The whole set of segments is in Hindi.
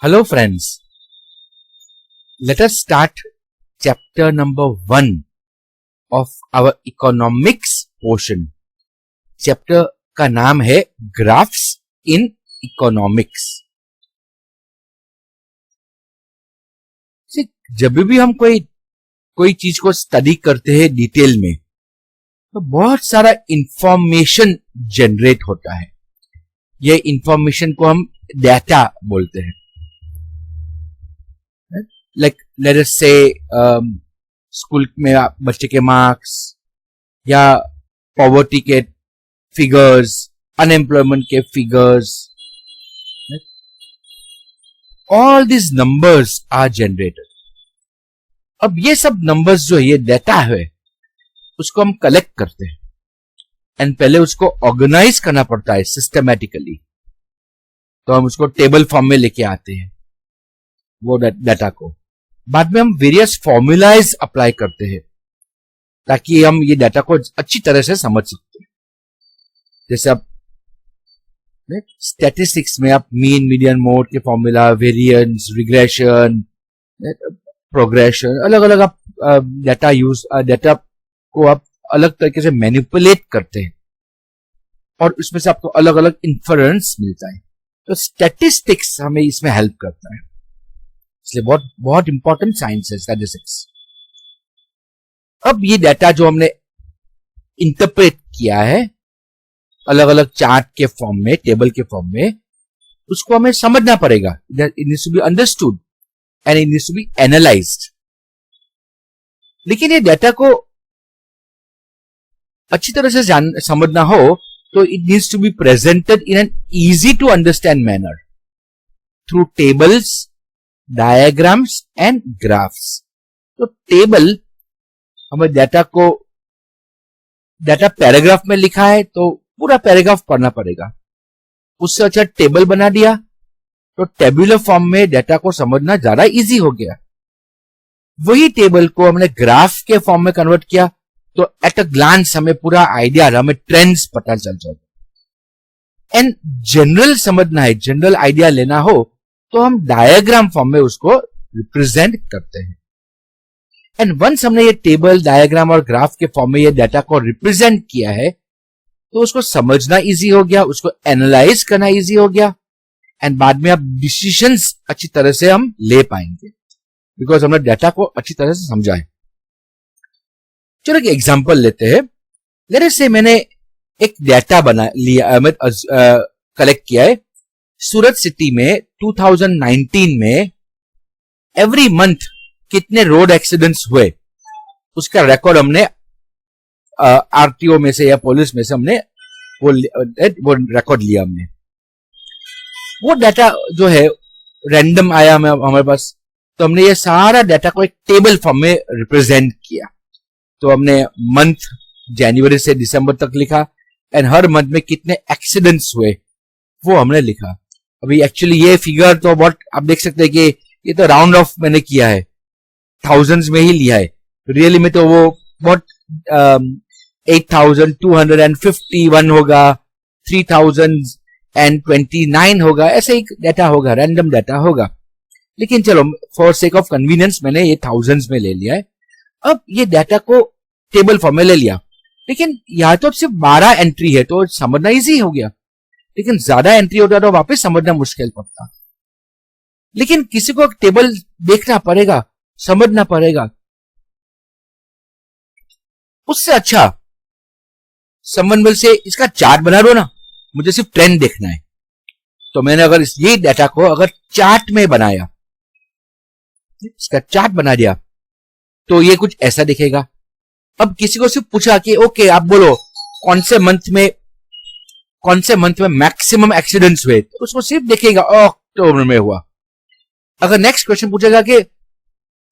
Hello friends, let us start chapter number 1 of our economics portion. Chapter का नाम है ग्राफ्स इन इकोनॉमिक्स. जब भी हम कोई चीज को स्टडी करते हैं डिटेल में तो बहुत सारा इंफॉर्मेशन जनरेट होता है. ये इंफॉर्मेशन को हम डेटा बोलते हैं. लाइक लेट अस से स्कूल में बच्चे के मार्क्स या पॉवर्टी के फिगर्स, अनएम्प्लॉयमेंट के figures, all this numbers are generated. अब ये सब नंबर्स जो ये डेटा है उसको हम कलेक्ट करते हैं एंड पहले उसको ऑर्गेनाइज करना पड़ता है सिस्टमैटिकली. तो हम उसको टेबल फॉर्म में लेके आते हैं वो डेटा को. बाद में हम वेरियस फॉर्मूलाइज अप्लाई करते हैं ताकि हम ये डेटा को अच्छी तरह से समझ सकते हैं. जैसे आप स्टैटिस्टिक्स में आप मीन, मीडियन, मोड के फॉर्मूला, वेरिएंस, रिग्रेशन, प्रोग्रेशन, अलग अलग आप डेटा को आप अलग तरीके से मैनिपुलेट करते हैं और उसमें से आपको अलग अलग इन्फरेंस मिलता है. तो स्टैटिस्टिक्स हमें इसमें हेल्प करता है. इसलिए बहुत बहुत इंपॉर्टेंट साइंस है स्टैटिस्टिक्स. अब ये डेटा जो हमने इंटरप्रेट किया है अलग अलग चार्ट के फॉर्म में, टेबल के फॉर्म में, उसको हमें समझना पड़ेगा. It needs to be understood and it needs to be analysed. लेकिन ये डेटा को अच्छी तरह से समझना हो तो it needs to be presented in an easy to understand manner through tables, diagrams and graphs. तो टेबल हमें डेटा पैराग्राफ में लिखा है तो पूरा पैराग्राफ पढ़ना पड़ेगा. उससे अच्छा टेबल बना दिया तो टेबुलर फॉर्म में डेटा को समझना ज्यादा इजी हो गया. वही टेबल को हमने ग्राफ के फॉर्म में कन्वर्ट किया तो एट अ ग्लांस हमें पूरा आइडिया, हमें ट्रेंड्स पता चल जाएगा. एंड जनरल समझना है, जनरल आइडिया लेना हो तो हम डायग्राम फॉर्म में उसको रिप्रेजेंट करते हैं. एंड वंस हमने ये टेबल, डायग्राम और ग्राफ के फॉर्म में ये डाटा को रिप्रेजेंट किया है तो उसको समझना इजी हो गया, उसको एनालाइज करना इजी हो गया एंड बाद में अब डिसीजंस अच्छी तरह से हम ले पाएंगे बिकॉज हमने डाटा को अच्छी तरह से समझा है. चलो एक एग्जांपल लेते हैं. लेट अस से मैंने एक डाटा कलेक्ट किया है. सूरत सिटी में 2019 में एवरी मंथ कितने रोड एक्सीडेंट्स हुए उसका रिकॉर्ड हमने आरटीओ में से या पुलिस में से हमने वो रिकॉर्ड लिया. हमने वो डाटा जो है रैंडम आया हमारे पास तो हमने ये सारा डाटा को एक टेबल फॉर्म में रिप्रेजेंट किया. तो हमने मंथ जनवरी से दिसंबर तक लिखा एंड हर मंथ में कितने एक्सीडेंट्स हुए वो हमने लिखा. अभी एक्चुअली ये फिगर तो बहुत आप देख सकते हैं कि ये तो राउंड ऑफ मैंने किया है, थाउजेंड्स में ही लिया है. रियली में तो वो बहुत 8,251 होगा, 3,029 होगा, ऐसे ही डाटा होगा, रैंडम डाटा होगा. लेकिन चलो फॉर सेक ऑफ कन्वीनियंस मैंने ये थाउजेंड्स में ले लिया है. अब ये डाटा को टेबल फॉर्म में ले लिया लेकिन यहां तो अब सिर्फ 12 एंट्री है तो समझना इजी हो गया. लेकिन ज्यादा एंट्री होता तो वापस समझना मुश्किल पड़ता. लेकिन किसी को टेबल देखना पड़ेगा, समझना पड़ेगा. उससे अच्छा समवन से इसका चार्ट बना दो ना, मुझे सिर्फ ट्रेंड देखना है. तो मैंने अगर ये डाटा को अगर चार्ट में बनाया, इसका चार्ट बना दिया तो ये कुछ ऐसा दिखेगा. अब किसी को सिर्फ पूछा कि ओके आप बोलो कौन से मंथ में मैक्सिमम एक्सीडेंट्स हुए तो उसको सिर्फ देखेगा अक्टूबर में हुआ. अगर नेक्स्ट क्वेश्चन पूछेगा कि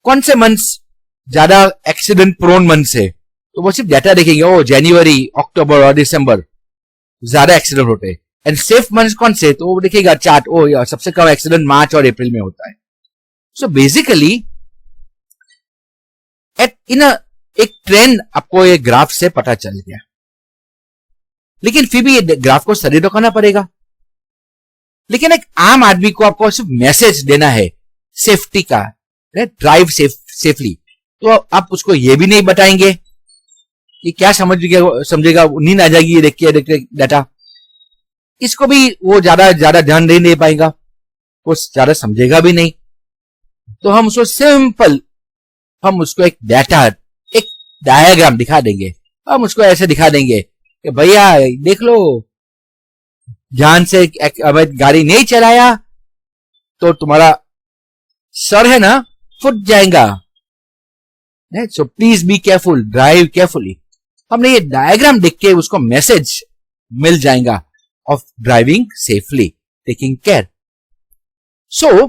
कौन से मंथ्स ज्यादा एक्सीडेंट प्रोन मंथ्स है तो वो सिर्फ डाटा देखेंगे, ओ जनवरी, अक्टूबर और दिसंबर ज्यादा एक्सीडेंट होते हैं. एंड सेफ मंथ्स कौन से तो वो देखेगा चार्ट, ओ सबसे कम एक्सीडेंट मार्च और अप्रैल में होता है. सो बेसिकली एक ट्रेंड आपको ये ग्राफ से पता चल गया. लेकिन फिर भी ये ग्राफ को स्टडी तो करना पड़ेगा. लेकिन एक आम आदमी को आपको सिर्फ मैसेज देना है सेफ्टी का, ड्राइव सेफली, तो आप उसको ये भी नहीं बताएंगे कि क्या समझेगा, नींद आ जाएगी ये देख के डाटा, इसको भी वो ज्यादा ध्यान नहीं दे पाएगा, वो ज्यादा समझेगा भी नहीं। तो हम उसको सिंपल, हम उसको एक डाटा, एक डायग्राम दिखा देंगे। हम उसको ऐसे दिखा देंगे कि भैया देख लो, ध्यान से अवैध गाड़ी नहीं चलाया तो तुम्हारा सर है ना फुट जाएगा, so please be careful, drive carefully. हमने ये डायग्राम देख के उसको मैसेज मिल जाएगा of driving safely, taking care. So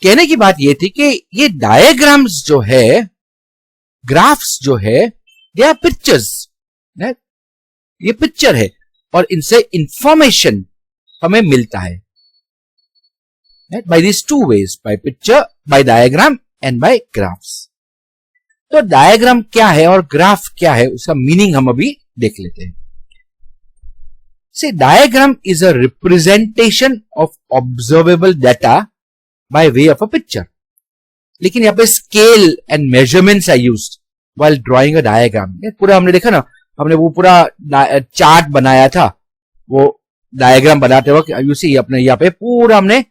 कहने की बात ये थी कि ये डायग्राम्स जो है, ग्राफ्स जो है, दे आर पिक्चर्स, ये पिक्चर है और इनसे इंफॉर्मेशन हमें मिलता है by this two ways, by picture, by diagram and by graphs. तो डायग्राम क्या है और ग्राफ क्या है, उसका मीनिंग हम अभी देख लेते हैं। See, diagram is a representation of observable data by way of a picture. लेकिन यहाँ पे scale and measurements are used while drawing a diagram. पूरा हमने देखा ना, हमने वो पूरा चार्ट बनाया था, वो डायग्राम बनाते वक्त यू सी अपने यहाँ पे पूरा हमने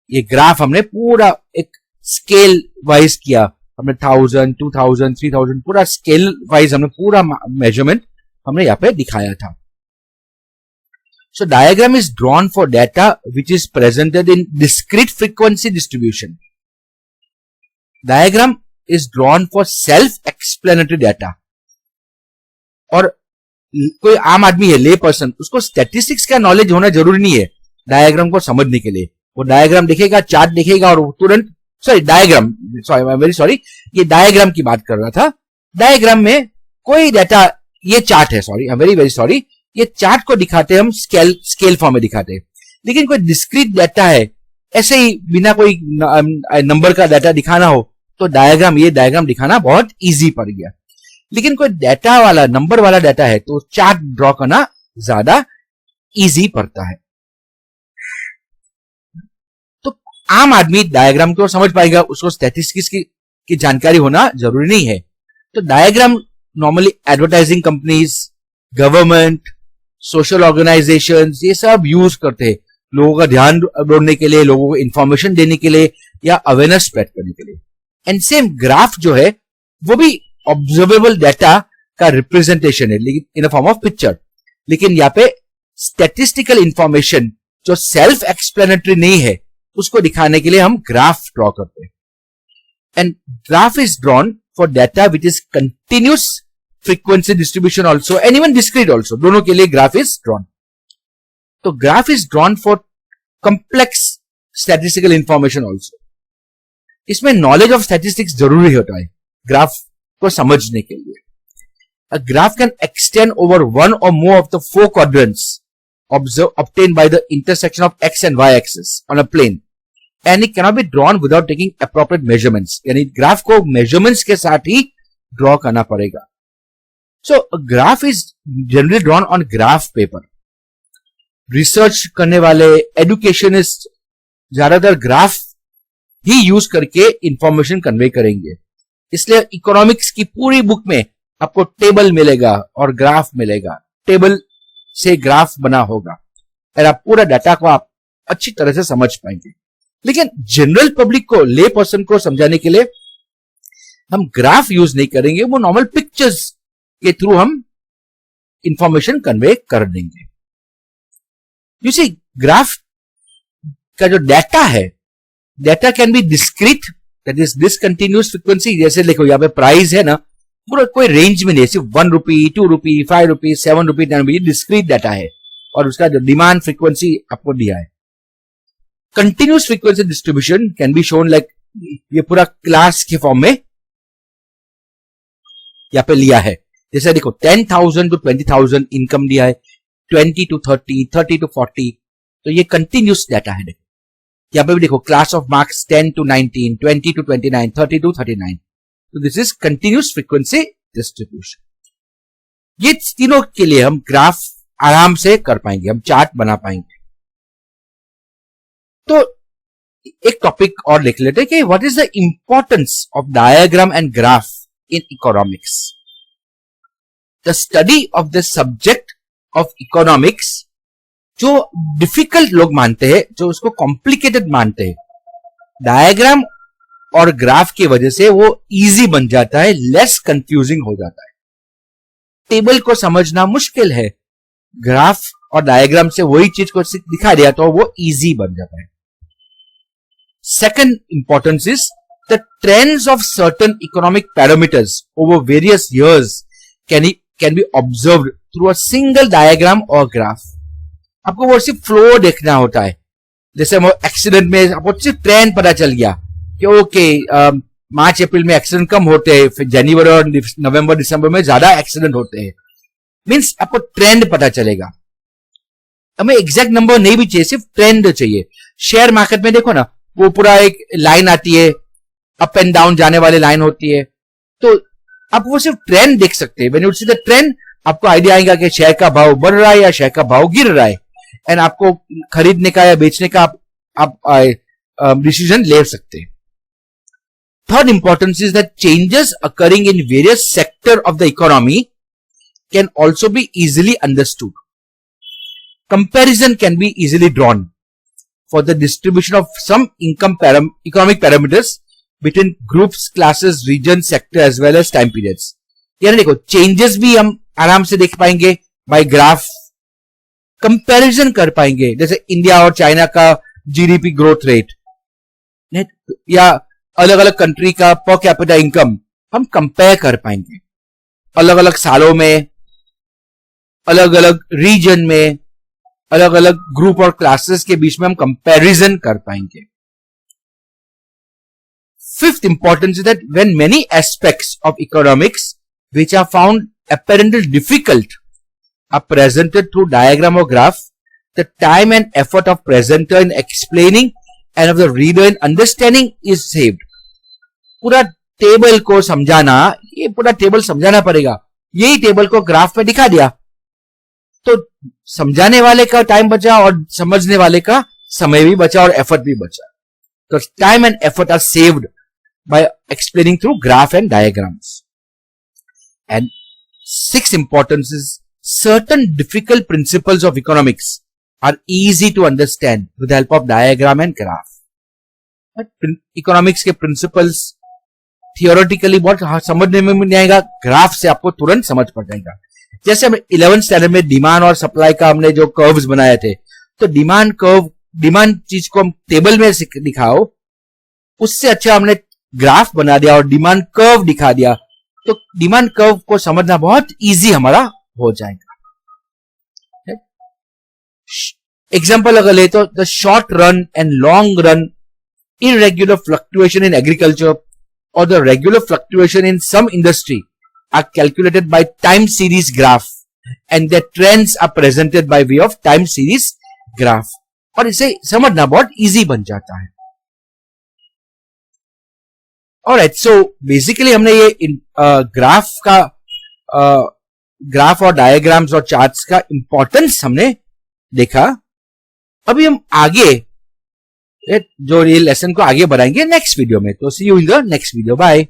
ये ग्राफ हमने पूरा एक स्केल वाइज किया, हमने 1000, 2000, 3000 पूरा स्केल वाइज हमने पूरा मेजरमेंट हमने यहाँ पे दिखाया था। So diagram is drawn for data which is presented in discrete frequency distribution. Diagram is drawn for self explanatory data. और कोई आम आदमी है, ले पर्सन, उसको स्टैटिस्टिक्स का नॉलेज होना जरूरी नहीं है डायग्राम को समझने के लिए। वो डायग्राम देखेगा, चार्ट देखेगा और तुरंत, वेरी सॉरी, ये डायग्राम की बात कर रहा था। डायग्राम में कोई डाटा, ये चार्ट है, सॉरी, वेरी वेरी सॉरी, ये चार्ट को दिखाते हैं हम स्केल फॉर्म में दिखाते हैं। लेकिन कोई डिस्क्रीट डाटा है, ऐसे ही बिना कोई नंबर का डाटा दिखाना हो तो ये डायग्राम दिखाना बहुत इजी पड़ गया। लेकिन कोई डाटा वाला, नंबर वाला डाटा है तो चार्ट ड्रॉ करना ज्यादा इजी पड़ता है। तो आम आदमी डायग्राम को समझ पाएगा, उसको स्टैटिस्टिक्स की जानकारी होना जरूरी नहीं है। तो diagram normally advertising companies, government, social organisations, ये सब यूज करते हैं लोगों का ध्यान जोड़ने के लिए, लोगों को इंफॉर्मेशन देने के लिए या अवेयरनेस स्प्रेड करने के लिए। एंड सेम ग्राफ जो है वो भी ऑब्जर्वेबल डाटा का रिप्रेजेंटेशन है, लेकिन इन अ फॉर्म ऑफ पिक्चर। लेकिन यहाँ पे स्टैटिस्टिकल इंफॉर्मेशन जो सेल्फ एक्सप्लेनेटरी नहीं है, उसको दिखाने के लिए हम ग्राफ ड्रॉ करते हैं। And graph is drawn for data which is continuous frequency distribution also and even discrete also, दोनों के लिए ग्राफ इज ड्रॉन। तो graph is drawn for complex statistical information also. इसमें नॉलेज ऑफ स्टैटिस्टिक्स जरूरी होता है ग्राफ को समझने के लिए। A graph can extend over one or more of the four quadrants obtained by the intersection of x and y axis on a plane, and it cannot be drawn without taking appropriate measurements. यानी ग्राफ को measurements के साथ ही ड्रॉ करना पड़ेगा। So a graph is generally drawn on graph paper. Research करने वाले एडुकेशनिस्ट ज्यादातर ग्राफ ही यूज करके इंफॉर्मेशन कन्वे करेंगे। इसलिए इकोनॉमिक्स की पूरी बुक में आपको टेबल मिलेगा और ग्राफ मिलेगा, टेबल से ग्राफ बना होगा और आप पूरा डाटा को आप अच्छी तरह से समझ पाएंगे। लेकिन जनरल पब्लिक को, ले पर्सन को समझाने के लिए हम ग्राफ यूज नहीं करेंगे, वो नॉर्मल पिक्चर्स के थ्रू हम इंफॉर्मेशन कन्वे कर देंगे। यू सी, ग्राफ का जो डाटा है, data can be discrete, that is discontinuous frequency. जैसे देखो यहाँ पे प्राइस है ना, पूरा कोई रेंज में नहीं, सिर्फ 1 रुपी, 2 रुपी, 5 रुपी, 7 रुपी, 10 रुपी, डिस्क्रीट डाटा है और उसका जो डिमांड फ्रीक्वेंसी आपको दिया है। Continuous frequency distribution can be shown like, ये पूरा क्लास के फॉर्म में यहाँ पे लिया है। जैसे देखो 10,000 to 20,000 इनकम दिया है, 20 to 30, 30 to 40, तो ये कंटिन्यूअस डाटा है। देखो यहाँ पे भी देखो class of marks 10 to 19, 20 to 29, 30 to 39, तो this is continuous frequency distribution. ये तीनों के लिए हम ग्राफ आराम से कर पाएंगे, हम चार्ट बना पाएंगे। तो एक टॉपिक और लिख लेते हैं कि what is the importance of diagram and graph in economics. The study of the subject of economics, जो डिफिकल्ट लोग मानते हैं, जो उसको कॉम्प्लिकेटेड मानते हैं, डायग्राम और ग्राफ की वजह से वो इजी बन जाता है, लेस कंफ्यूजिंग हो जाता है। टेबल को समझना मुश्किल है, ग्राफ और डायग्राम से वही चीज को दिखा दिया तो वो इजी बन जाता है। Second importance is the trends of certain economic parameters over various years can be observed through a single diagram और ग्राफ। आपको वो सिर्फ फ्लो देखना होता है। जैसे एक्सीडेंट में आपको सिर्फ ट्रेंड पता चल गया कि ओके मार्च अप्रैल में एक्सीडेंट कम होते हैं, फिर जनवरी और नवंबर दिसंबर में ज्यादा एक्सीडेंट होते हैं, मींस आपको ट्रेंड पता चलेगा। हमें एग्जैक्ट नंबर नहीं भी चाहिए, सिर्फ ट्रेंड चाहिए। शेयर मार्केट में देखो ना, वो पूरा एक लाइन आती है, अप एंड डाउन जाने वाली लाइन होती है, तो आप वो सिर्फ ट्रेंड देख सकते हैं। When you see the trend, आपको आइडिया आएगा कि शेयर का भाव बढ़ रहा है या शेयर का भाव गिर रहा है, एंड आपको खरीदने का या बेचने का आप डिसीजन ले सकते हैं। Third importance is that changes occurring in various sectors of the economy can also be easily understood. Comparison can be easily drawn for the distribution of some economic parameters between groups, classes, regions, sector as well as time periods. यानी देखो, changes भी हम आराम से देख पाएंगे by graph, कंपैरिजन कर पाएंगे, जैसे इंडिया और चाइना का जीडीपी ग्रोथ रेट या अलग अलग कंट्री का पर कैपिटा इनकम हम कंपेयर कर पाएंगे। अलग अलग सालों में, अलग अलग रीजन में, अलग अलग ग्रुप और क्लासेस के बीच में हम कंपैरिजन कर पाएंगे। Fifth importance is that when many aspects of economics which are found apparently difficult are presented through diagram or graph, the time and effort of presenter in explaining and of the reader in understanding is saved. पूरा टेबल को समझाना, ये पूरा टेबल समझाना पड़ेगा, यही टेबल को ग्राफ में दिखा दिया तो समझाने वाले का टाइम बचा और समझने वाले का समय भी बचा और एफर्ट भी बचा। तो time and effort are saved by explaining through graph and diagrams. And sixth importance is certain difficult principles of economics are easy to understand with the help of diagram and graph. Economics के principles theoretically बहुत समझने में नहीं आएगा, ग्राफ से आपको तुरंत समझ पड़ जाएगा। जैसे हम 11th स्टैंडर्ड में डिमांड और सप्लाई का हमने जो कर्व्स बनाए थे, तो डिमांड कर्व, डिमांड चीज को हम टेबल में दिखाओ, उससे अच्छा हमने ग्राफ बना दिया और डिमांड कर्व दिखा दिया, तो डिमांड कर्व को समझना बहुत इजी हमारा हो जाएगा। एग्जांपल अगर ले तो the short run and long run irregular fluctuation in agriculture और the regular fluctuation in some industry are calculated by time series graph and the trends are presented by way of time series graph, और इसे समझना बहुत इजी बन जाता है। Alright, so basically हमने ये ग्राफ और डायग्राम्स और चार्ट्स का इंपॉर्टेंस हमने देखा। अभी हम आगे जो ये लेसन को आगे बढ़ाएंगे नेक्स्ट वीडियो में। तो see you in the next video, bye.